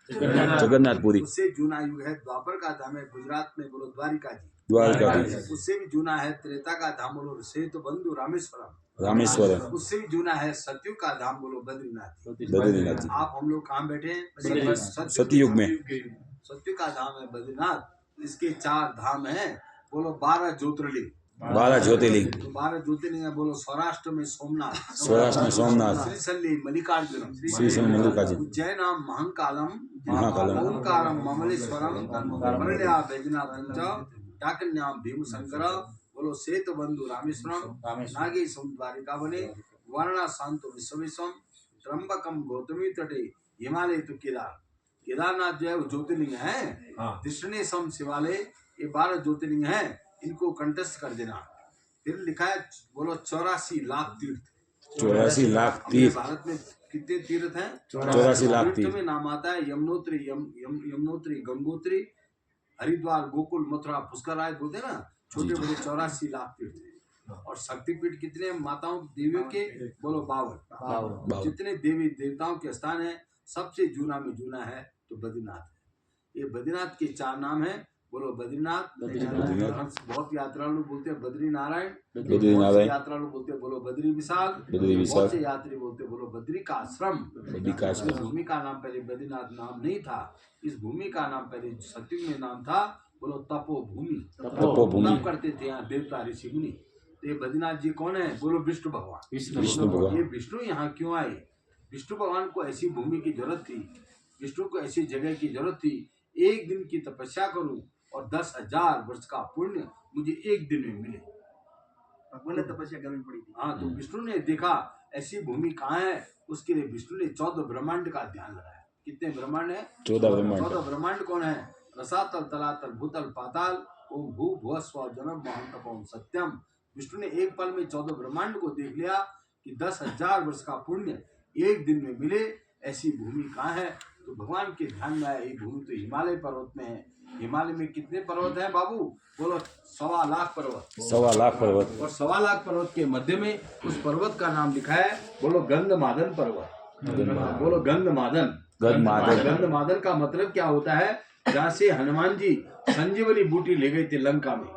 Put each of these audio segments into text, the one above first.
जगन्नाथपुरी। उससे जूना युग है द्वापर का धाम है गुजरात में, बोलो द्वारिकाजी। द्वारकाधीश। उससे भी जूना है त्रेता का धाम, बोलो सेतु बंधु रामेश्वरम। रामेश्वरम। उससे भी जूना है सतयुग का धाम, बोलो बद्रीनाथ। बद्रीनाथ जी। आप हम लोग कहाँ बैठे हैं? सतयुग में। सतयुग का धाम है बद्रीनाथ। इसके 4 धाम हैं, बोलो 12 ज्योतिर्लिंग। 12 ज्योतिर्लिंग। 12 ज्योतिर्लिंग है, बोलो सौराष्ट्र में सोमनाथ, सौराष्ट्र में सोमनाथ, श्रीशैली मल्लिकार्जुनम, श्रीशैली मल्लिकार्जुन, उज्जैनाम महंकालम, महाकालम, ओंकारम ममलेश्वरम, वरल्या वैजनाथं च, डाकिन्याम भीमशंकर, बोलो सेतु बंधु रामेश्वरम, नागे द्वारिका बने, वर्णा शांतो विश्वविश्वम, त्र्यंबकम गौतमी तटे, हिमालय तो केदारनाथ जो है वो ज्योतिर्लिंग है। दृष्णेशम शिवालय, ये 12 ज्योतिर्लिंग है, इनको कंटेस्ट कर देना। फिर लिखा है, बोलो 84 लाख तीर्थ। 84 लाख तीर्थ। भारत में कितने तीर्थ हैं? 84 लाख तीर्थ में नाम आता है यमुनोत्री, यमुनोत्री, गंगोत्री, हरिद्वार, गोकुल, मथुरा, पुष्कर बोलते ना, छोटे बड़े 84 लाख तीर्थ हैं। और शक्तिपीठ कितने माताओं देवियों के? बोलो 52। जितने देवी देवताओं के स्थान है, सबसे जूना में जूना है तो बद्रीनाथ है। ये बद्रीनाथ के 4 नाम है, बोलो बद्रीनाथ। बहुत यात्रालु बोलते हैं बद्री नारायण, यात्रालु बोलते हैं बोलो बद्री विशाल, बहुत से यात्री बोलते हैं बोलो बद्री का आश्रम। इस भूमि का नाम पहले बद्रीनाथ नाम नहीं था, इस भूमि का नाम पहले सतयुग में नाम था, बोलो तपोभूमि। तप करते थे यहाँ देवता ऋषि मुनि। तो ये बद्रीनाथ जी कौन है? बोलो विष्णु भगवान। ये विष्णु यहाँ क्यों आए? विष्णु भगवान को ऐसी भूमि की जरूरत थी, विष्णु को ऐसी जगह की जरूरत थी, एक दिन की तपस्या करूं और 10,000 वर्ष का पुण्य मुझे एक दिन में मिले। भगवान ने तपस्या करनी पड़ी थी। हाँ, तो विष्णु ने देखा ऐसी भूमि कहाँ है, उसके लिए विष्णु ने 14 ब्रह्मांड का ध्यान लगाया। कितने ब्रह्मांड है? 14 ब्रह्मांड कौन है? रसातल, तलातल, भूतल, पाताल, ओम भू भुव स्व जनम महंतपम सत्यम। विष्णु ने एक पल में 14 ब्रह्मांड को देख लिया कि 10,000 वर्ष का पुण्य एक दिन में मिले, ऐसी भूमि कहाँ है? तो भगवान के ध्यान में आया, ये भूमि तो हिमालय पर्वत में है। हिमालय में कितने पर्वत हैं बाबू? बोलो 1.25 लाख पर्वत। 1.25 लाख पर्वत। और 1.25 लाख पर्वत के मध्य में उस पर्वत का नाम लिखा है, बोलो गंधमादन पर्वत। बोलो गंधमादन। गंधमादन का मतलब क्या होता है? जहाँ से हनुमान जी संजीवनी बूटी ले गए थे लंका में।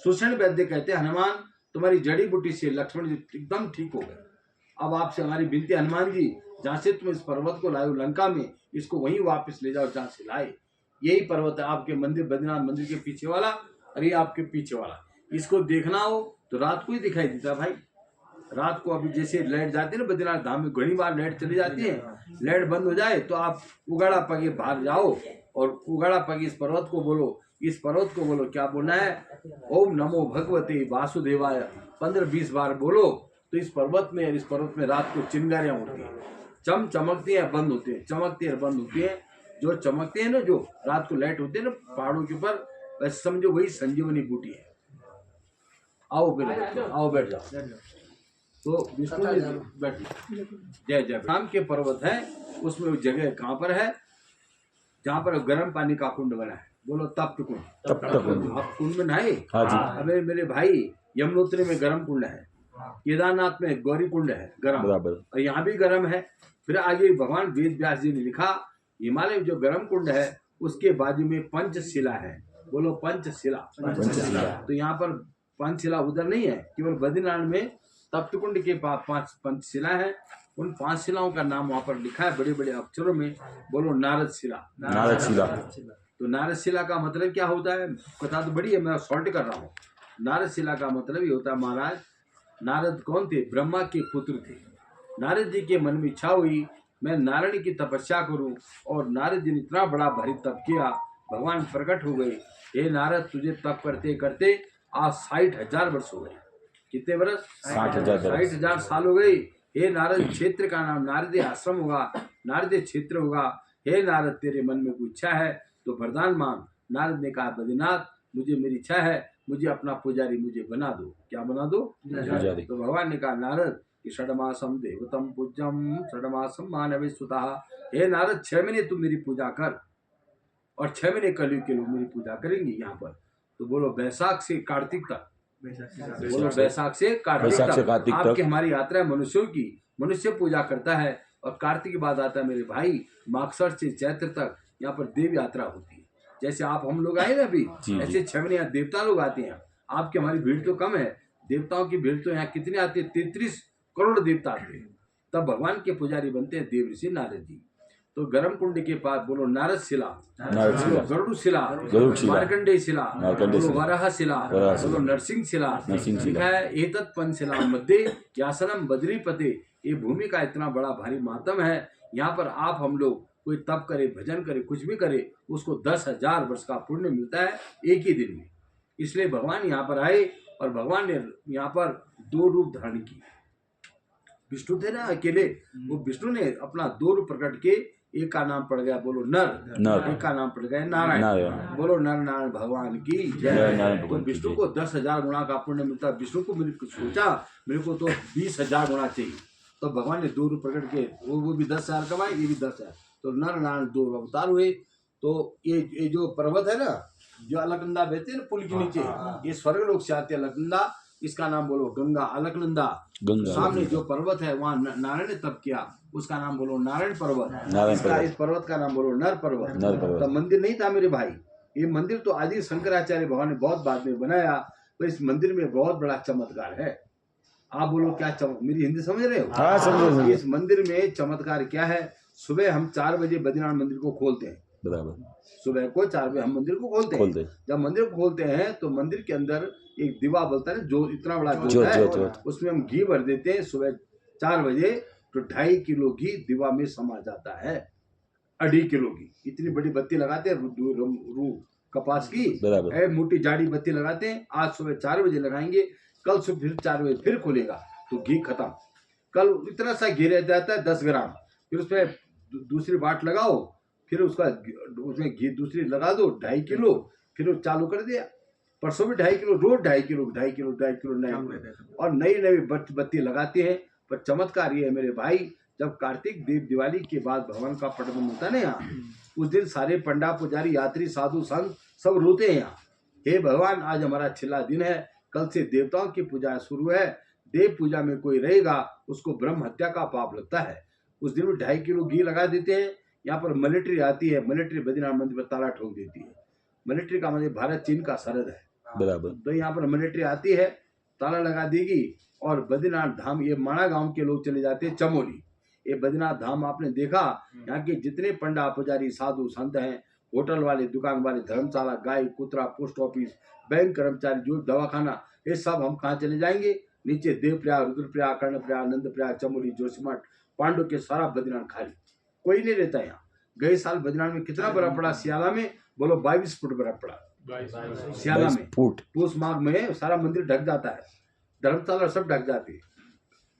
सुषण वैद्य कहते हैं, हनुमान तुम्हारी जड़ी बूटी से लक्ष्मण जी एकदम ठीक हो गए। अब आपसे हमारी विनती, हनुमान जी जहाँ से तुम इस पर्वत को लाए हो लंका में, इसको वहीं वापस ले जाओ जहाँ से लाए। यही पर्वत है आपके मंदिर, बद्रीनाथ मंदिर के पीछे वाला, और ये आपके पीछे वाला। इसको देखना हो तो रात को ही दिखाई देता भाई। रात को अभी जैसे लाइट जाती है ना बद्रीनाथ धाम में, घनी बार लाइट चली जाती है, लाइट बंद हो जाए तो आप उगाड़ा पगे बाहर जाओ और उगाड़ा पगे इस पर्वत को बोलो, इस पर्वत को बोलो, क्या बोलना है? ओम नमो भगवते वासुदेवाय 15-20 बार बोलो। तो इस पर्वत में रात को चिंगारियां होती हैं, चमकती है, बंद होती है, चमकती है, बंद होती है। जो चमकती है ना, जो रात को लाइट होती है ना पहाड़ों के ऊपर, वैसे समझो वही संजीवनी बूटी है। आओ बैठ जाओ। तो विष्णु जी बैठ, जय जय। राम के पर्वत है, उसमें वो जगह कहाँ पर है? जहाँ पर गर्म पानी का कुंड बना है, बोलो तप्त कुंड। आप कुंड में नहाए? अबे मेरे भाई, यमुनोत्री में गर्म कुंड है, केदारनाथ में गौरी कुंड है गर्म, और यहाँ भी गर्म है। फिर आगे भगवान वेद व्यास जी ने लिखा, हिमालय जो गर्म कुंड है उसके बाजू में पंचशिला है। बोलो पंचशिला। तो यहाँ पर पंचशिला उधर नहीं है, केवल बद्रीनाथ में तप्त कुंड के पास 5 पंचशिला है। उन 5 शिलाओं का नाम वहाँ पर लिखा है बड़े बड़े अक्षरों में, बोलो नारद शिला। तो नारद शिला का मतलब क्या होता है? कथा तो बड़ी है, मैं शॉर्ट कर रहा हूँ। नारद शिला का मतलब ये होता है, महाराज नारद कौन थे? ब्रह्मा के पुत्र थे। नारद जी के मन में इच्छा हुई मैं नारायण की तपस्या करूं, और नारद जी ने इतना बड़ा भारी तप किया, भगवान प्रकट हो गए। हे नारद, तुझे तप करते करते आज 60,000 वर्ष हो गए। कितने वर्ष? 60,000 साल हो गए। हे नारद, क्षेत्र का नाम नारदीय आश्रम होगा, नारदीय क्षेत्र होगा। हे नारद, तेरे मन में कोई इच्छा है तो वरदान मांग। नारद ने कहा, बद्रीनाथ मुझे मेरी इच्छा है, मुझे अपना पुजारी मुझे बना दो। क्या बना दो? पुजारी। तो भगवान ने कहा, नारद षडमासम देवतम पूज्यम षडमासम मानवे सुता। हे नारद, 6 महीने तुम मेरी पूजा कर, और 6 महीने कलयुग के लोग मेरी पूजा करेंगे यहाँ पर। तो बोलो वैशाख से कार्तिक तक, बोलो वैशाख से कार्तिक तक आपकी हमारी यात्रा है मनुष्यों की। मनुष्य पूजा करता है और कार्तिक के बाद आता है मेरे भाई मागसर से चैत्र तक यहाँ पर देव यात्रा होती है। जैसे आप हम लोग आए ना अभी, जी। ऐसे 6 महीने यहाँ देवता लोग आते हैं। आपकी हमारी भीड़ तो कम है, देवताओं की भीड़ तो यहाँ कितनी आती है, 33 करोड़ देवता आते हैं। तब भगवान के पुजारी बनते हैं देव ऋषि नारद जी। तो गर्म कुंड के पास बोलो नारद शिला, बोलो गरुड़ शिला, मार्कंडेय शिला, बोलो वराह शिला, बोलो नरसिंह शिला। लिखा है एतत् पंचशिला मध्य यासनम बद्रीपते। ये भूमि का इतना बड़ा भारी मातम है। यहाँ पर आप हम लोग कोई तप करे, भजन करे, कुछ भी करे, उसको 10,000 वर्ष का पुण्य मिलता है एक ही दिन में। इसलिए भगवान यहाँ पर आए और भगवान ने यहाँ पर 2 रूप धारण किए। विष्णु थे ना अकेले, वो विष्णु ने अपना 2 रूप प्रकट के, एक का नाम पड़ गया बोलो नर, एक का नाम पड़ गया नारायण। बोलो नर नारायण भगवान की जय। तो विष्णु को 10,000 गुणा का पुण्य मिलता है। विष्णु को मैंने सोचा मेरे को तो 20,000 गुणा चाहिए, तो भगवान ने 2 रूप प्रकट के, वो भी 10,000 कमाए, ये भी 10,000। तो नर नारायण 2 अवतार हुए। तो ये जो पर्वत है ना, जो अलकनंदा बहते हैं ना पुल के नीचे, ये स्वर्ग लोक से आते हैं अलकनंदा। इसका नाम बोलो गंगा, अलकनंदा। सामने जो पर्वत है वहाँ नारायण ने तप किया, उसका नाम बोलो नारायण पर्वत। इस पर्वत का नाम बोलो नर पर्वत। तो मंदिर नहीं था मेरे भाई, ये मंदिर तो आदि शंकराचार्य भगवान ने बहुत बाद में बनाया। तो इस मंदिर में बहुत बड़ा चमत्कार है। आप बोलो क्या चमक, मेरी हिंदी समझ रहे हो? हाँ, समझ। इस मंदिर में चमत्कार क्या है? सुबह हम 4 बजे बद्रीनाथ मंदिर को खोलते हैं। बराबर, सुबह को 4 बजे हम मंदिर को खोलते हैं। जब मंदिर को खोलते हैं तो मंदिर के अंदर एक दिवा बोलता है, जो इतना बड़ा जोत है, उसमें हम घी भर देते हैं। सुबह 4 बजे तो 2.5 किलो घी दिवा में समा जाता है। 2.5 किलो घी, इतनी बड़ी बत्ती लगाते हैं रू कपास की, मोटी जाड़ी बत्ती लगाते हैं। आज सुबह 4 बजे लगाएंगे, कल सुबह फिर 4 बजे फिर खोलेगा तो घी खत्म। कल इतना सा घी रह जाता है 10 ग्राम, फिर उसमें दूसरी बाट लगाओ, फिर उसमें घी दूसरी लगा दो 2.5 किलो, फिर वो चालू कर दिया। परसों भी 2.5 किलो, रोज 2.5 किलो नए और नई बत्ती लगाते हैं। पर चमत्कार ये है मेरे भाई, जब कार्तिक दिवाली के बाद भगवान का पट बंद होता है ना यहाँ, उस दिन सारे पंडा पुजारी यात्री साधु संत सब रोते हैं यहाँ। हे भगवान, आज हमारा छिला दिन है, कल से देवताओं की पूजा शुरू है। देव पूजा में कोई रहेगा उसको ब्रह्म हत्या का पाप लगता है। उस दिन में 2.5 किलो घी लगा देते हैं। यहाँ पर मिलिट्री आती है, मिलिट्री बद्रीनाथ मंदिर पर ताला ठोक देती है। मिलिट्री का मतलब भारत चीन का सरहद है, बराबर। तो यहाँ पर मिलिट्री आती है, ताला लगा देगी। और बद्रीनाथ धाम, ये माणा गांव के लोग चले जाते हैं चमोली। ये बद्रीनाथ धाम आपने देखा, यहाँ के जितने पंडा पुजारी साधु संत हैं, होटल वाले, दुकान वाले, धर्मशाला, गाय कुतरा, पोस्ट ऑफिस, बैंक कर्मचारी, जो दवाखाना, ये सब हम कहाँ चले जाएंगे? नीचे देवप्रयाग, रुद्रप्रयाग, कर्णप्रयाग, नंदप्रयाग, चमोली, जोशीमठ, पांडु के सारा बद्रीनाथ खाली, कोई नहीं रहता यहाँ। गए साल बद्रीनाथ में कितना बर्फ पड़ा? सियाला में बोलो 22 फुट बर्फ पड़ा सियाला में। पूस माघ में सारा मंदिर ढक जाता है, धर्मशाला सब ढक जाती है।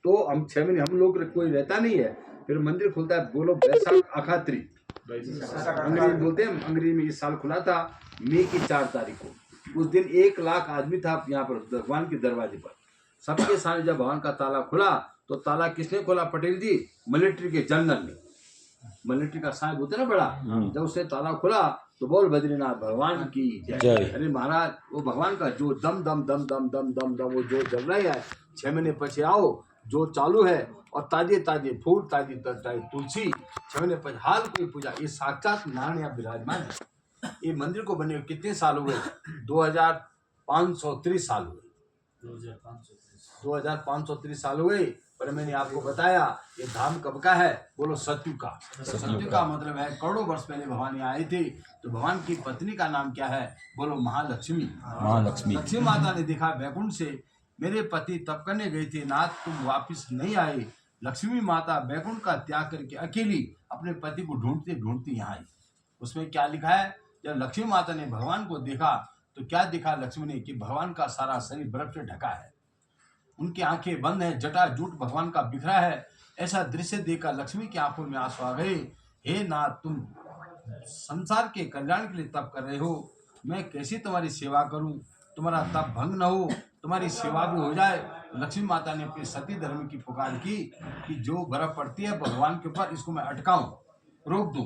तो हम 6 महीने हम लोग कोई रहता नहीं है, फिर मंदिर खुलता है बोलो बैसाख अखात्री, अंग्रेजी बोलते हैं। अंग्रेजी में इस साल खुला था मई की 4 तारीख को। उस दिन 1 लाख आदमी था यहाँ पर भगवान के दरवाजे पर। सबके सामने जब भगवान का ताला खुला, तो ताला किसने खोला? पटेल जी, मिलिट्री के जनरल ने। मिलिट्री का साहब होता है ना बड़ा, जब उससे ताला खुला तो बोल बद्रीनाथ भगवान की जय। अरे महाराज, वो भगवान का जो दम दम दम दम दम दम दम वो जो चल रहा है, 6 महीने पीछे आओ, जो चालू है। और ताजे ताजे फूल, ताजी तुलसी, 6 महीने पीछे हाल कोई पूजा। ये साक्षात नारायण यहाँ विराजमान है। ये मंदिर को बने कितने साल हुए? 2530 साल हुए। 2530 साल हुए। पर मैंने आपको बताया ये धाम कब का है? बोलो सतयुग का। सतयुग का मतलब है करोड़ों वर्ष पहले भगवान यहाँ आए थे। तो भगवान की पत्नी का नाम क्या है? बोलो महालक्ष्मी। महालक्ष्मी। लक्ष्मी माता ने देखा बैकुंठ से मेरे पति तप करने गए थे, नाथ तुम वापिस नहीं आए। लक्ष्मी माता बैकुंठ का त्याग करके अकेली अपने पति को ढूंढते ढूंढते यहाँ आई। उसमें क्या लिखा है? जब लक्ष्मी माता ने भगवान को देखा तो क्या देखा लक्ष्मी ने? कि भगवान का सारा शरीर बर्फ से ढका है, उनकी आंखें बंद हैं, जटा जूट भगवान का बिखरा है। ऐसा दृश्य देखकर लक्ष्मी की आंखों में आंसू आ गए। हे नाथ, तुम संसार के कल्याण के लिए तप कर रहे हो, मैं कैसे तुम्हारी सेवा करूं? तुम्हारा तप भंग न हो, तुम्हारी सेवा भी हो जाए। लक्ष्मी माता ने अपने सती धर्म की पुकार की कि जो बर्फ पड़ती है भगवान के ऊपर, इसको मैं अटकाऊं, रोक दूं,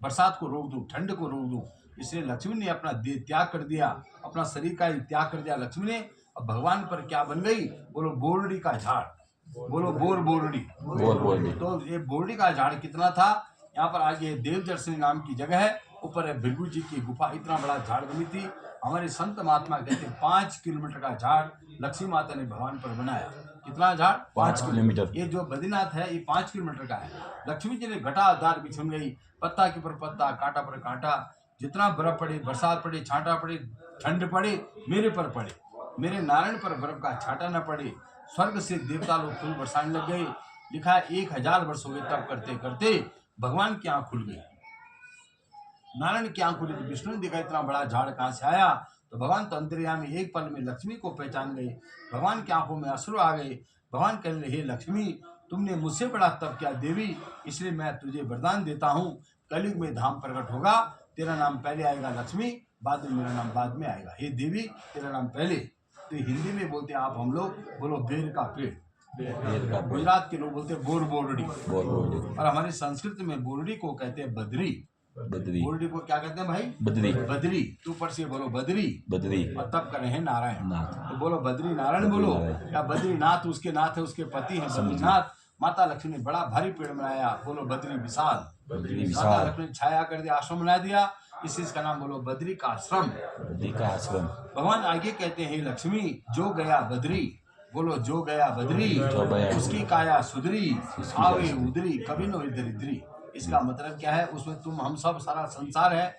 बरसात को रोक दूं, ठंड को रोक दूं। इसलिए लक्ष्मी ने अपना देह त्याग कर दिया, अपना शरीर का त्याग कर दिया लक्ष्मी ने। अब भगवान पर क्या बन गई? बोलो बोरडी का झाड़। बोलो बोर बोरडी। बोल तो ये बोरडी का झाड़ कितना था, यहाँ पर आगे देवदर्शनी नाम की जगह है, ऊपर है भृगु जी की गुफा, इतना बड़ा झाड़ बनी थी। हमारे संत महात्मा कहते हैं 5 किलोमीटर का झाड़ लक्ष्मी माता ने भगवान पर बनाया। कितना झाड़? 5 किलोमीटर। ये जो बद्रीनाथ है ये 5 किलोमीटर का है। लक्ष्मी जी ने घटाधार बिछुन गई, पत्ता के ऊपर पत्ता, कांटा पर कांटा, जितना बर्फ पड़े, बरसात पड़े, छांटा पड़े, ठंड पड़े, मेरे पर पड़े, मेरे नारायण पर बर्फ का छांटा न पड़े, स्वर्ग से देवता लोग फूल बरसाने लग गए। लिखा है 1000 वर्ष हो गए तब करते करते भगवान की आंख खुल गई, नारायण की आंख खुली। तो विष्णु ने देखा इतना बड़ा झाड़ कहाँ से आया, तो भगवान तो अंतर्यामी एक पल में लक्ष्मी को पहचान गए। भगवान की आंखों में अश्रु आ गए। भगवान कहने लगे, हे लक्ष्मी, तुमने मुझसे बड़ा तप किया देवी, इसलिए मैं तुझे वरदान देता हूँ, कलयुग में धाम प्रकट होगा, तेरा नाम पहले आएगा लक्ष्मी, बाद में मेरा नाम बाद में आएगा। हे देवी, तेरा नाम पहले। तो हिंदी में बोलते हैं आप, हम लोग बोलो बेर का पेड़, गुजरात के लोग बोलते हैं बोर बोरडी, और हमारे संस्कृत में बोरडी को कहते हैं बद्री। बोरडी को क्या कहते हैं भाई? बद्री। बद्री, तू ऊपर से बोलो बद्री, और तब कर रहे हैं नारायण। तो बोलो बद्री नारायण बोलो, या बद्रीनाथ उसके नाथ है, उसके पति हैं बद्रीनाथ। माता लक्ष्मी ने बड़ा भारी पेड़ बनाया, बोलो बद्री विशाल। माता लक्ष्मी ने छाया कर दिया, आश्रम बना दिया, इसका नाम बोलो बद्री का आश्रम। भगवान आगे कहते हैं, लक्ष्मी जो गया बद्री, बोलो जो गया बद्री, उसकी काया सुधरी, आवे उधरी, कभी न हुई दरिद्री। इसका मतलब क्या है? उसमें तुम हम सब सारा संसार है।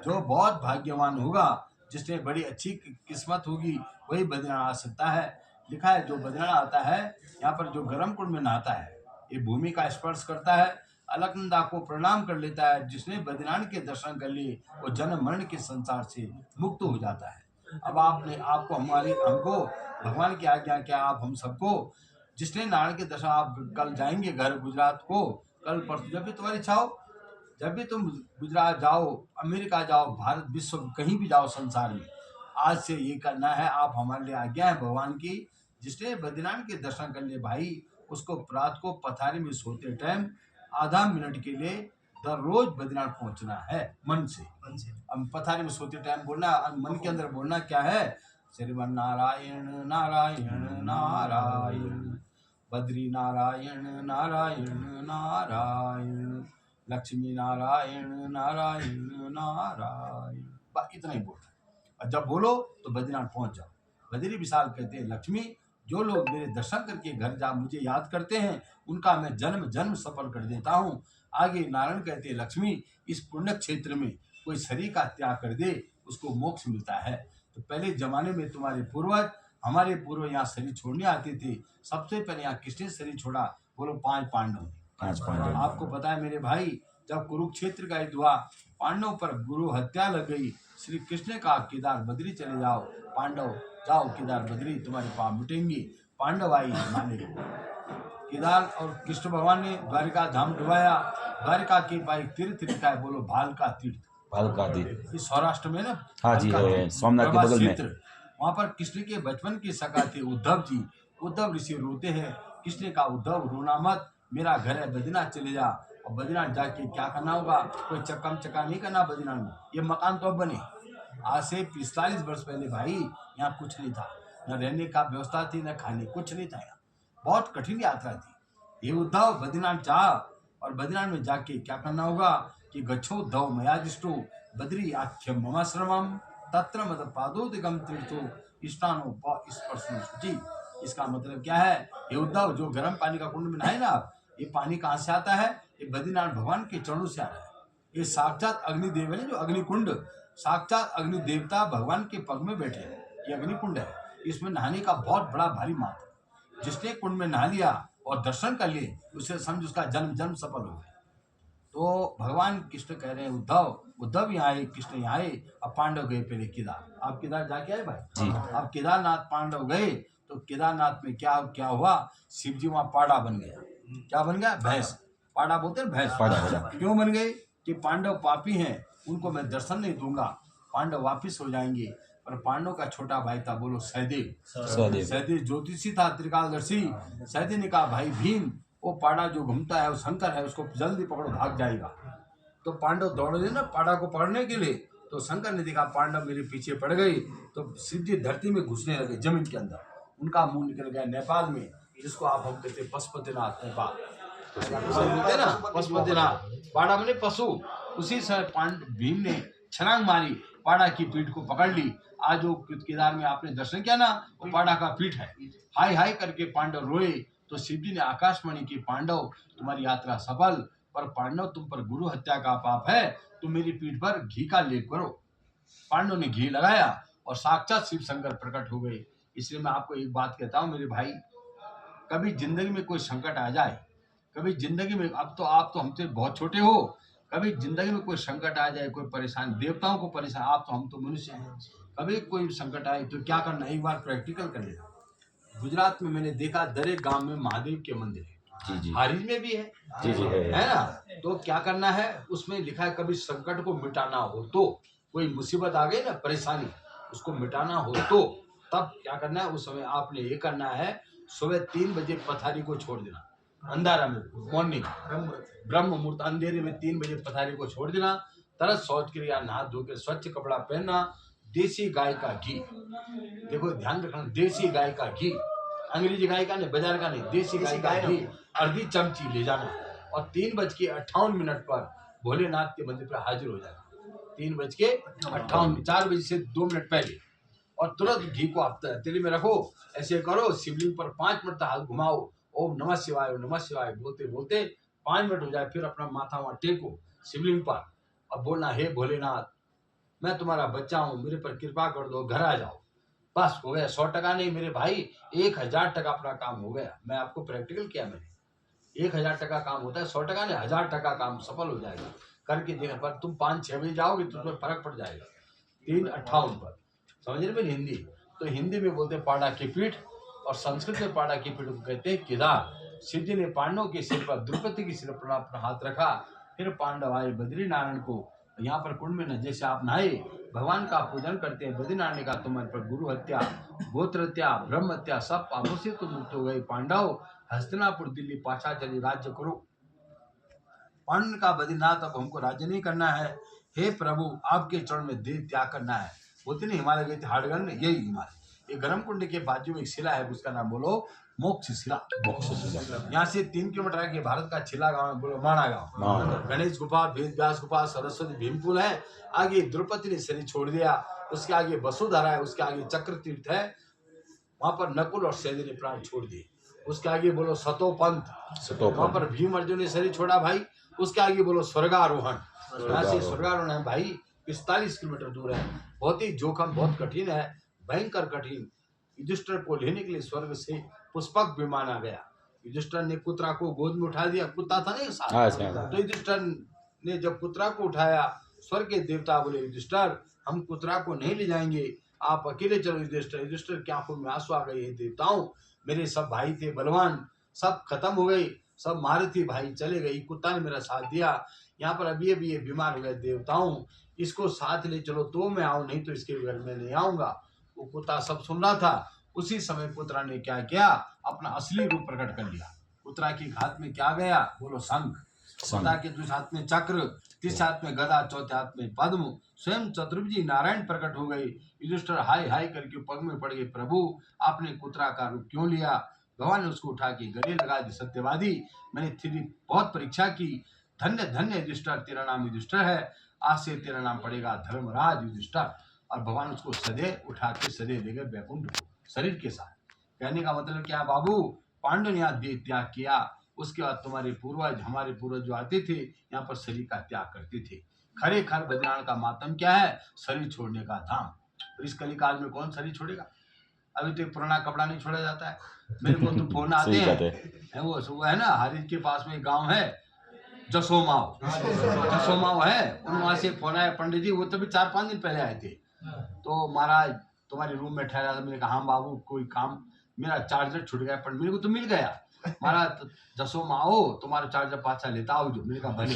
जो बहुत भाग्यवान होगा, जिसने बड़ी अच्छी किस्मत होगी, वही बद्रीनाथ आ सकता है। लिखा है जो बद्रीनाथ आता है, यहाँ पर जो गर्म कुंड में नहाता है, ये भूमि का स्पर्श करता है, अलकनंदा को प्रणाम कर लेता है, जिसने बद्रीनाथ के दर्शन कर लिए वो जन्म मरण के संसार से मुक्त हो जाता है। अब आपको हमको भगवान की आज्ञा क्या, आप हम सबको, जिसने नारायण के दर्शन, आप कल जाएंगे घर गुजरात को, कल परसों, जब भी तुम्हारी इच्छा हो, जब भी तुम गुजरात जाओ, अमेरिका जाओ, भारत विश्व कहीं भी जाओ संसार में, आज से ये करना है। आप हमारे लिए आज्ञा है भगवान की, जिसने बद्रीनाथ के दर्शन कर लिए भाई, उसको रात को पथारी में सोते टाइम आधा मिनट के लिए रोज बद्रीनाथ पहुंचना है मन से। अब पथारी में सोते टाइम बोलना, मन के अंदर बोलना क्या है? श्रीमन नारायण नारायण नारायण, बद्री नारायण नारायण नारायण, लक्ष्मी नारायण नारायण नारायण, इतना ही बोलना। और जब बोलो तो बद्रीनाथ पहुंच जाओ। बद्री विशाल कहते हैं, लक्ष्मी जो लोग मेरे दर्शन करके घर जा मुझे याद करते हैं, उनका मैं जन्म जन्म सफल कर देता हूँ। आगे नारायण कहते हैं, लक्ष्मी इस पुण्य क्षेत्र में कोई शरीर का त्याग कर दे, उसको मोक्ष मिलता है। तो पहले जमाने में तुम्हारे पूर्वज, हमारे पूर्वज यहाँ शरीर छोड़ने आते थे। सबसे पहले यहाँ किसने शरीर छोड़ा? बोलो 5 पांडव। आपको पता है मेरे भाई, जब कुरुक्षेत्र का युद्ध हुआ, पांडवों पर गुरु हत्या लग गई, श्री कृष्ण ने कहा केदार बद्री चले जाओ, पांडव जाओ केदार बद्री, तुम्हारे पाप मिटेंगे। पांडव आई माने केदार, और कृष्ण भगवान ने द्वारिका धाम डुबाया। द्वारिका के पास तीर्थ लिखा है, बोलो भालका तीर्थ, इस सौराष्ट्र में ना, हाँ जी, सोमनाथ के बगल में। वहाँ पर कृष्ण के बचपन के सखा थे उद्धव जी। उद्धव ऋषि रोते हैं, कृष्ण ने कहा उद्धव रोना मत, मेरा घर है बद्रीनाथ चले जा। और बद्रीनाथ जाके क्या करना होगा? कोई चक्का नहीं करना बद्रीनाथ में। ये मकान तो अब बने, आज से 45 वर्ष पहले भाई यहाँ कुछ नहीं था, न रहने का व्यवस्था थी, न खाने, कुछ नहीं था यहाँ। बहुत कठिन यात्रा थी। ये उद्धव बद्रीनाथ जा, और बद्रीनाथ में जाके क्या करना होगा कि गच्छो उद्धव मयादिष्टो बद्री आख्यम ममाश्रमम तत्र मद पादोदिगम तीर्थो स्नानो स्पर्शो शुचि। इसका मतलब क्या है? ये उद्धव जो गर्म पानी का कुंड में नहाए ना आप, ये पानी कहाँ से आता है? ये बद्रीनाथ भगवान के चरणों से आ रहा है। ये साक्षात अग्निदेव है, जो अग्निकुंड, साक्षात अग्नि देवता भगवान के पग में बैठे हैं। ये अग्निकुंड है, इसमें नहाने का बहुत बड़ा भारी महत्व। जिसने कुंड में नहा लिया और दर्शन कर लिए, उसे समझ उसका जन्म जन्म सफल हो गया। तो भगवान कृष्ण कह रहे हैं उद्धव यहाँ आए, कृष्ण यहाँ आए। अब पांडव गए पहले केदार। आप केदार जाके आए भाई जी? अब केदारनाथ पांडव गए, तो केदारनाथ में क्या हुआ? शिव जी वहाँ पाड़ा बन गया। क्या बन गया? भैंस। पाड़ा बोलते हैं भैंस। क्यों बन गए? कि पांडव पापी हैं, उनको मैं दर्शन नहीं दूंगा, पांडव वापिस हो जाएंगे। पर पांडव का छोटा भाई था, बोलो सहदेव ज्योतिषी था, त्रिकालदर्शी। सहदेव ने कहा भाई भीम, वो पाड़ा जो घूमता है वो शंकर है, उसको जल्दी पकड़ो, भाग जाएगा। तो पांडव दौड़े ना पाड़ा को पकड़ने के लिए, तो शंकर ने देखा पांडव मेरे पीछे पड़ गए, तो शिव जी धरती में घुसने लगे, जमीन के अंदर। उनका मुंह निकल गया नेपाल में, जिसको आप हम कहते हैं पशुपतिनाथ नेपाल बोलते हैं ना, पशुपतिनाथ। पाड़ा मैंने पशु। उसी समय भीम ने छलांग मारी, पाड़ा की पीठ को पकड़ ली। आज जो केदार में आपने दर्शन किया ना, वो पाड़ा का पीठ है। हाय हाय करके पांडव रोए तो शिव जी ने आकाशवाणी की, पांडव तुम्हारी यात्रा सफल, पर पांडव तुम पर गुरु हत्या का पाप है, तुम मेरी पीठ पर घी का लेप करो। पांडव ने घी लगाया और साक्षात शिव शंकर प्रकट हो गए। इसलिए मैं आपको एक बात कहता हूँ मेरे भाई, कभी जिंदगी में कोई संकट आ जाए, कभी जिंदगी में, अब तो आप तो हमसे बहुत छोटे हो, कभी जिंदगी में कोई संकट आ जाए, कोई परेशान, देवताओं को परेशान, आप तो हम तो मनुष्य हैं, कभी कोई संकट आए तो क्या करना, एक बार प्रैक्टिकल कर लेना। गुजरात में मैंने देखा दरेक गांव में महादेव के मंदिर है, जी हारीज में भी है, जी है ना। तो क्या करना है, उसमें लिखा है कभी संकट को मिटाना हो तो, कोई मुसीबत आ गई ना, परेशानी, उसको मिटाना हो तो तब क्या करना है, उस समय आपने ये करना है, सुबह 3 बजे पथारी को छोड़ देना, अंधारा में, मॉर्निंग ब्रह्म मुहूर्त, अंधेरे में 3 बजे पथारी को छोड़ देना। तरह शौच क्रिया, नहा धोकर स्वच्छ कपड़ा पहनना, देसी गाय का घी, देखो ध्यान रखना, देसी गाय का घी, अंग्रेजी गाय का नहीं, बाजार का नहीं, देसी गाय का घी आधी चमची ले जाना, और 3:58 पर भोलेनाथ के मंदिर पर हाजिर हो जाना। 3:58, 4 बजे से 2 मिनट पहले, और तुरंत घी को आप तेली में रखो, ऐसे करो, शिवलिंग पर 5 मिनट हाथ घुमाओ, ओम नमः शिवाय, ओम नमः शिवाय बोलते बोलते 5 मिनट हो जाए, फिर अपना माथा वहां टेको शिवलिंग पर, और बोलना, हे भोलेनाथ, मैं तुम्हारा बच्चा हूं, मेरे पर कृपा कर दो, घर आ जाओ। बस हो गया। 100 टका नहीं मेरे भाई, 1000 टका अपना काम हो गया। मैं आपको प्रैक्टिकल किया मैंने, 1000 टका काम होता है, 100 टका नहीं, 1000 टका काम सफल हो जाएगा। करके देखा, पर तुम 5-6 बजे जाओगे तो तुम्हें फर्क पड़ जाएगा। 3:58 पर, समझ रहे मेरी हिंदी, तो हिंदी में बोलते पाड़ा की पीठ, और संस्कृत में पाड़ा की पीठ को कहते हैं केदार। शिव जी ने पांडवों के सिर पर, द्रौपदी के सिर पर अपना हाथ रखा, फिर पांडव आए बद्री नारायण को, यहाँ पर कुंड में न जैसे आप नहाए, भगवान का पूजन करते हैं, बद्री नारायण का तुम्हारे पर गुरु हत्या, गोत्र हत्या, ब्रह्म हत्या, सब पापों से तुम मुक्त हो गए। पांडव हस्तिनापुर दिल्ली पाछा चले, राज्य करो। पांडव का बद्रीनाथ, अब हमको राज्य नहीं करना है, हे प्रभु आपके चरण में देह त्याग करना है। बोलते नहीं हिमालय गए थे हाड़गन, यही हिमालय, ये गर्म कुंड के बाजू में एक शिला है, उसका नाम बोलो मोक्ष शिला। यहाँ से 3 किलोमीटर आगे भारत का छिला गांव है, बोलो माणा गांव। गणेश गुफा, वेद व्यास गुफा, सरस्वती भीमपुल है, आगे द्रौपदी ने शरीर छोड़ दिया, उसके आगे वसुधारा है, उसके आगे चक्र तीर्थ है, वहां पर नकुल और सहदेव ने प्राण छोड़ दिए। उसके आगे बोलो सतोपंथ, वहां पर भीम अर्जुन ने शरीर छोड़ा भाई। उसके आगे बोलो स्वर्गारोहण, यहाँ से स्वर्गारोहण है भाई 45 किलोमीटर दूर है, बहुत ही जोखिम, बहुत कठिन है, भयंकर कठिन। युधिष्ठिर को लेने के लिए स्वर्ग से पुष्पक विमान आ गया। युधिष्ठिर ने पुत्रा को गोद में उठा दिया, कुत्ता था नहीं साथ, तो युधिष्ठिर ने जब पुत्रा को उठाया, स्वर्ग के देवता बोले युधिष्ठिर हम पुत्रा को नहीं ले जाएंगे, आप अकेले चलो। युधिष्ठिर की आंखों में आंसू आ गए, हे देवताओं, मेरे सब भाई थे बलवान, सब खत्म हो गए, सब मारे थे भाई, चले गए, कुत्ता ने मेरा साथ दिया, यहाँ पर अभी अभी ये बीमार हो गए, देवताओं इसको साथ ले चलो तो मैं आऊं, नहीं तो इसके बगैर मैं नहीं आऊंगा। वो कुत्ता सब सुन रहा था। उसी समय पुत्रा ने क्या किया, अपना असली रूप प्रकट कर लिया। पुत्रा के हाथ में क्या गया, बोलो शंख, पिता के दूसरे हाथ में चक्र, तीसरे हाथ में गदा, चौथे हाथ में पद्म, स्वयं चतुर्भुज नारायण प्रकट हो गए। युधिष्ठिर हाय हाय करके पग में पड़ गए, प्रभु आपने पुत्रा का रूप क्यों लिया। भगवान ने उसको उठा के गले लगा दी, सत्यवादी मैंने तेरी बहुत परीक्षा की, धन्य धन्य युधिष्ठिर, तेरा नाम युधिष्ठिर है, आज से तेरा नाम पड़ेगा धर्मराज युधिष्ठिर। और भगवान उसको सदैव उठा के सदैव ले गए बैकुंठ को शरीर के साथ। कहने का मतलब क्या बाबू, पांडव ने यहाँ देह त्याग किया, उसके बाद तुम्हारे पूर्वज, हमारे पूर्वज जो आते थे यहाँ पर शरीर का त्याग करते थे। खरे खर बद्रीनारायण का मातम क्या है, शरीर छोड़ने का धाम। तो इस कलिकाल में कौन शरीर छोड़ेगा, अभी तो पुराना कपड़ा नहीं छोड़ा जाता है। मेरे को तो फोन आते हैं, वो है ना हरिज के पास में गाँव है जसोमाव है, वहां से फोन आया, पंडित जी वो तो भी 4-5 दिन पहले आए थे, तो महाराज तुम्हारे रूम में ठहरा था। मैंने कहा हाँ बाबू कोई काम, मेरा चार्जर छूट गया, पर मेरे को तो मिल गया। महाराज जसोमाओ तुम्हारा चार्जर पाछा लेता आओ जो। मैंने कहा भले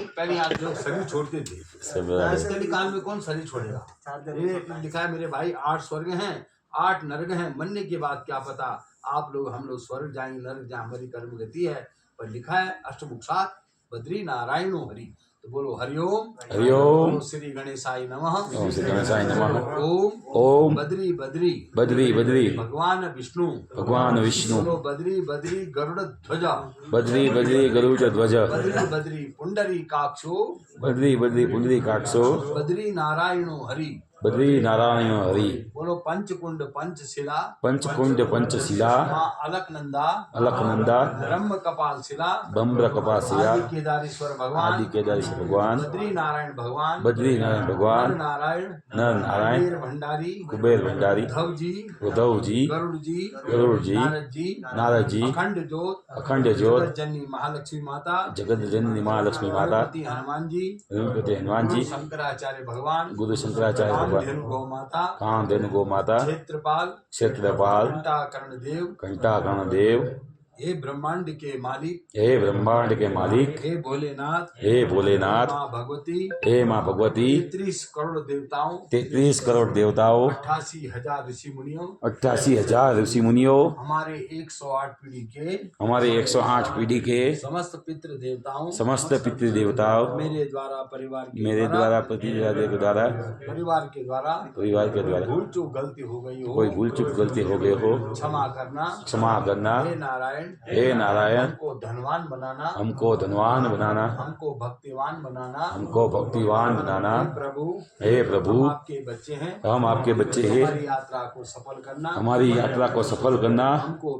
पहले यहाँ लोग शरीर छोड़ते थे, इसके काल में कौन शरीर छोड़ेगा। लिखा है मेरे भाई 8 स्वर्ग हैं, 8 नरक हैं, मरने के बाद क्या पता आप लोग हम लोग स्वर्ग जाएंगे नरक जहाँ हमारी कर्म गति है। पर लिखा है अष्टमुख सात बद्री नारायणो हरि, तो बोलो हरिओम। हरिओम। ओम श्री गणेशाय नमः। ओम श्री गणेशाय नमः। ओम ओम बद्री बद्री बद्री बद्री भगवान विष्णु। भगवान विष्णु। बोलो बद्री बद्री गरुड़ ध्वजा। बद्री बद्री गरुड़ ध्वज। बद्री बद्री पुंडरी काक्षो। बद्री बद्री पुंडरी काक्षो। बद्री नारायणो हरि। बद्री नारायण हरि। बोलो पंचकुंड पंचशिला। पंचकुंड पंचशिला। माँ अलकनंदा। अलकनंदा। ब्रह्म कपाल शिला। ब्रह्म कपासिया। आदि केदारेश्वर भगवान। आदि केदारेश्वर भगवान। बद्री नारायण भगवान। बद्री नारायण भगवान। नर नारायण। नर नारायण। कुबेर भंडारी। कुबेर भंडारी। उद्धव जी। उद्धव जी। गरुड़ जी। गरुड़ जी। नारद जी। नारद जी। अखंड ज्योत। अखंड ज्योत। जगत जननी महालक्ष्मी माता। जगत जननी महालक्ष्मी माता। गणपति हनुमान जी। गणपति हनुमान जी। गुरु शंकराचार्य भगवान। गुरु शंकराचार्य भगवान। कामधेनु गौ माता। कामधेनु गो माता। क्षेत्रपाल। क्षेत्रपाल। घंटाकर्ण देव। घंटाकर्ण देव। हे ब्रह्मांड के मालिक। हे ब्रह्मांड के मालिक। हे भोलेनाथ। हे भोलेनाथ। माँ भगवती। हे माँ भगवती। 33 करोड़ देवताओं। 33 करोड़ देवताओं। 88,000 ऋषि मुनियों। 88,000 ऋषि मुनियों। हमारे 108 पीढ़ी के। हमारे 108 पीढ़ी के समस्त पितृ देवताओं। समस्त पितृ देवताओं। मेरे द्वारा परिवार के मेरे द्वारा परिवार के द्वारा परिवार के द्वारा भूल चूक गलती हो गई हो। कोई भूल चूक गलती हो गई हो क्षमा करना। क्षमा करना। हे नारायण। हे नारायण। हमको धनवान बनाना। हमको धनवान बनाना। हमको भक्तिवान बनाना। हमको भक्तिवान बनाना। हे प्रभु। हे प्रभु। हम आपके बच्चे हैं। हम आपके बच्चे हैं। हमारी यात्रा को सफल करना। हमारी यात्रा को सफल करना। हमको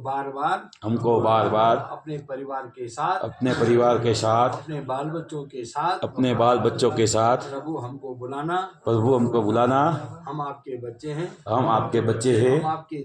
बार बार अपने परिवार के साथ। अपने परिवार के साथ। अपने बाल बच्चों के साथ। अपने बाल बच्चों के साथ। प्रभु हमको बुलाना। प्रभु हमको बुलाना। हम आपके बच्चे हैं। हम आपके बच्चे हैं। हम आपके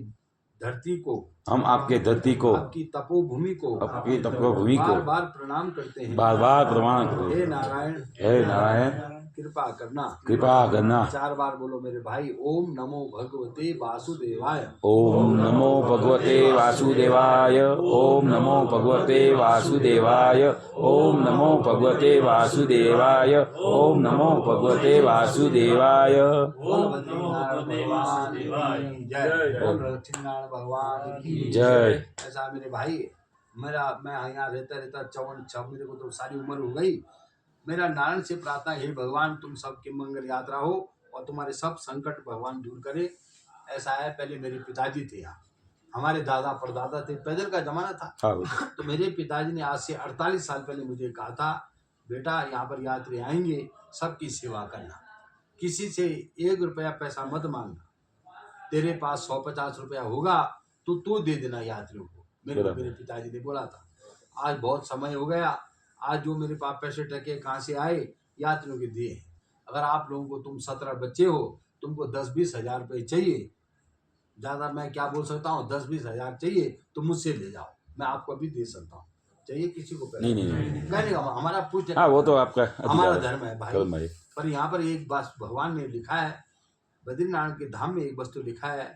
धरती को। हम आपके धरती को। आपकी तपोभूमि को। आपकी तपोभूमि को बार बार प्रणाम करते हैं। बार बार प्रणाम करते हे नारायण। हे नारायण। कृपा करना। कृपा करना। 4 बार बोलो मेरे भाई। ओम नमो भगवते वासुदेवाय। ओम नमो भगवते वासुदेवाय। ओम नमो भगवते वासुदेवाय। ओम नमो भगवते वासुदेवाय। ओम नमो भगवते वासुदेवाय। बोल बद्रीनारायण भगवान की जय। बोल लक्ष्मीनारायण भगवान की जय। ऐसा मेरे भाई मैं यहाँ रहता 54 मेरे को तो सारी उम्र हो गई। मेरा नारायण से प्रार्थना है, हे भगवान तुम सबके मंगल यात्रा हो और तुम्हारे सब संकट भगवान दूर करे। ऐसा है, पहले मेरे पिताजी थे यहाँ, हमारे दादा परदादा थे, पैदल का जमाना था। तो मेरे पिताजी ने आज से 48 साल पहले मुझे कहा था, बेटा यहाँ पर यात्री आएंगे, सबकी सेवा करना, किसी से 1 रुपया पैसा मत मांगना, तेरे पास 150 रुपया होगा तो तू दे देना यात्रियों को। मेरे पिताजी ने बोला था। आज बहुत समय हो गया, आज जो मेरे पास पैसे टके कहाँ से आए, यात्रियों के दिए। अगर आप लोगों को, तुम 17 बच्चे हो, तुमको 10-20 हज़ार रुपये चाहिए, ज़्यादा मैं क्या बोल सकता हूँ, 10-20 हज़ार चाहिए तो मुझसे ले जाओ, मैं आपको अभी दे सकता हूँ। चाहिए किसी को पैसे? नहीं, कहने हमारा पूछ, हाँ वो तो आपका हमारा धर्म है भाई। पर यहाँ पर एक बात भगवान ने लिखा है, बद्रीनारायण के धाम में एक वस्तु लिखा है,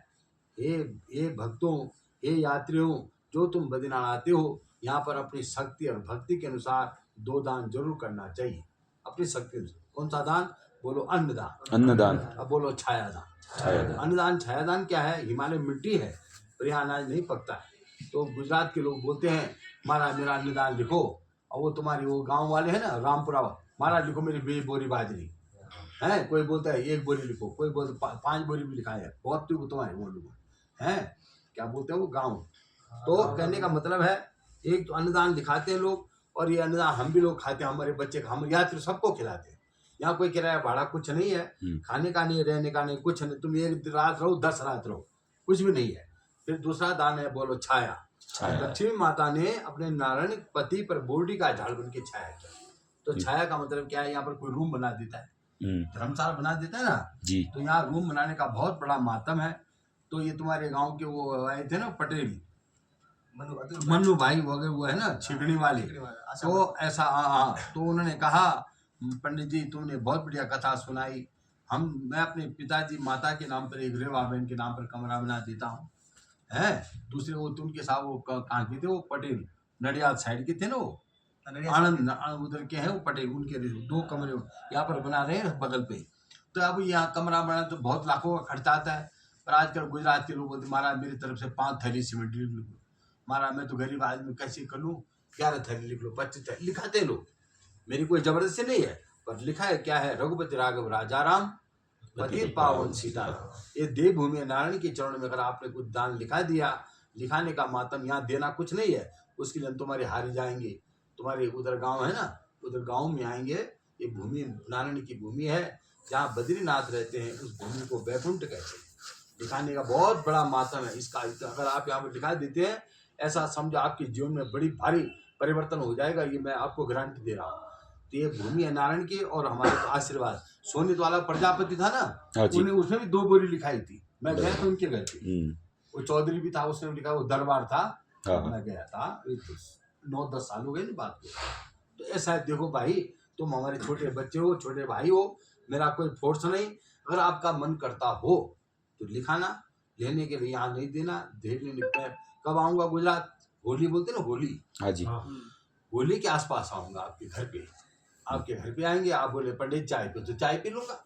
हे भक्तों, हे यात्रियों, जो तुम बद्रीनारायण आते हो, यहाँ पर अपनी शक्ति और भक्ति के अनुसार 2 दान जरूर करना चाहिए। अपनी शक्ति अनुसार कौन सा दान? बोलो अन्नदान। अन्नदान। अब बोलो छायादान। अन्नदान छायादान क्या है? हिमालय मिट्टी है और यहाँ अनाज नहीं पकता है, तो गुजरात के लोग बोलते हैं महाराज मेरा अन्नदान लिखो, और वो तुम्हारी वो गाँव वाले हैं ना रामपुरा, महाराज लिखो मेरी 20 बोरी बाजरी है। कोई बोलता है 1 बोरी लिखो, कोई बोलता 5 बोरी भी लिखा है, बहुत तुम्हारे वो लोग हैं, क्या बोलते हैं वो गाँव। तो कहने का मतलब है, एक तो अन्नदान दिखाते हैं लोग, और ये अन्नदान हम भी लोग खाते हैं, हमारे बच्चे हम यात्री सबको खिलाते हैं। यहाँ कोई किराया भाड़ा कुछ नहीं है, खाने का नहीं, रहने का नहीं, कुछ नहीं, तुम 1 रात रहो 10 रात रहो, कुछ भी नहीं है। फिर दूसरा दान है, बोलो छाया। लक्ष्मी माता ने अपने नारायण पति पर बोर्डी का झाड़ बन के छाया किया। तो छाया का मतलब क्या है? यहाँ पर कोई रूम बना देता है, धर्मशाला बना देता है ना जी, तो यहाँ रूम बनाने का बहुत बड़ा मातम है। तो ये तुम्हारे गाँव के वो आए थे ना पटेल मन्नू भाई वगैरह, वो है ना छिगड़ी वाले, तो ऐसा तो उन्होंने कहा, पंडित जी तुमने बहुत बढ़िया कथा सुनाई, मैं अपने पिताजी माता के नाम पर एक रेवा बहन के नाम पर कमरा बना देता हूँ, है। दूसरे वो उनके साथ वो कहाँ के थे, वो पटेल नडियाद साइड के थे ना, वो आनंद उधर के हैं वो पटेल, उनके 2 कमरे यहाँ पर बना रहे हैं बगल पे। तो अब यहाँ कमरा बना तो बहुत लाखों का खर्चा आता है, पर आजकल गुजरात के लोग बोलते महाराज मेरी तरफ से 5 थैली सीमेंट लिख लो, महाराज मैं तो गरीब आदमी कैसे कर लूँ, 11 थैली लिख लो, 25 थैली लिखाते लोग, मेरी कोई जबरदस्ती नहीं है। पर लिखा है क्या है, रघुपति राघव राजा राम पतित पावन सीताराम। ये देवभूमि नारायण के चरणों में अगर आपने कुछ दान लिखा दिया, लिखाने का मातम, यहाँ देना कुछ नहीं है, उसके लिए हम तुम्हारे हारी जाएंगे। तुम्हारे उधर गांव है ना, उधर गांव में आएंगे। ये भूमि नारायण की भूमि है, जहाँ बद्रीनाथ रहते हैं, उस भूमि को वैकुंठ कहते हैं। लिखाने का बहुत बड़ा मातम है इसका। अगर आप यहाँ पर लिखा देते हैं, ऐसा समझो आपके जीवन में बड़ी भारी परिवर्तन हो जाएगा, ये मैं आपको गारंटी दे रहा हूँ। तो ये भूमि है नारायण की, और हमारे आशीर्वाद। सोनित वाला प्रजापति था ना, उन्हें उसने भी 2 बोरी लिखाई थी। मैं गया था उनके घर पे, वो चौधरी भी था, उसने लिखा, वो दरबार था, मैं गया था। 9-10 साल हो गए ना बात को। तो ऐसा है, देखो भाई, तुम हमारे छोटे बच्चे हो, छोटे भाई हो, मेरा कोई फोर्स नहीं। अगर आपका मन करता हो तो लिखाना, लेने के लिए यहाँ नहीं देना। मैं कब आऊँगा गुजरात? होली बोलते ना, होली। हाँ जी। होली के आसपास आऊँगा आपके घर पे। आपके घर पे आएंगे, आप बोले पंडित चाय पे, तो चाय पी लूंगा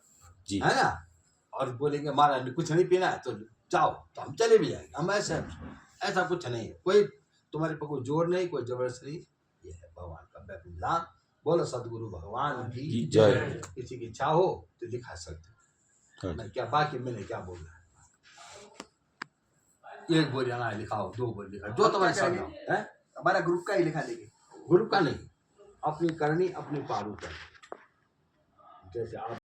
जी, है ना। और बोलेंगे महाराज कुछ नहीं पीना है तो जाओ, तो हम चले भी जाएंगे। हम ऐसा कुछ नहीं है, कोई तुम्हारे पर कोई जोर नहीं, कोई जबरदस्ती नहीं। ये है भगवान का विधान। बोलो सदगुरु भगवान की जय। किसी की इच्छा हो तो दिखा सकते हाँ मैं क्या, बाकी मैंने क्या बोलना है। 1 बोरी अनाज लिखाओ, 2 बोरी लिखाओ, जो तुम्हारे साथ है। हमारा ग्रुप का ही लिखा देंगे, ग्रुप का नहीं, अपनी करनी अपनी पारू करनी। जैसे आप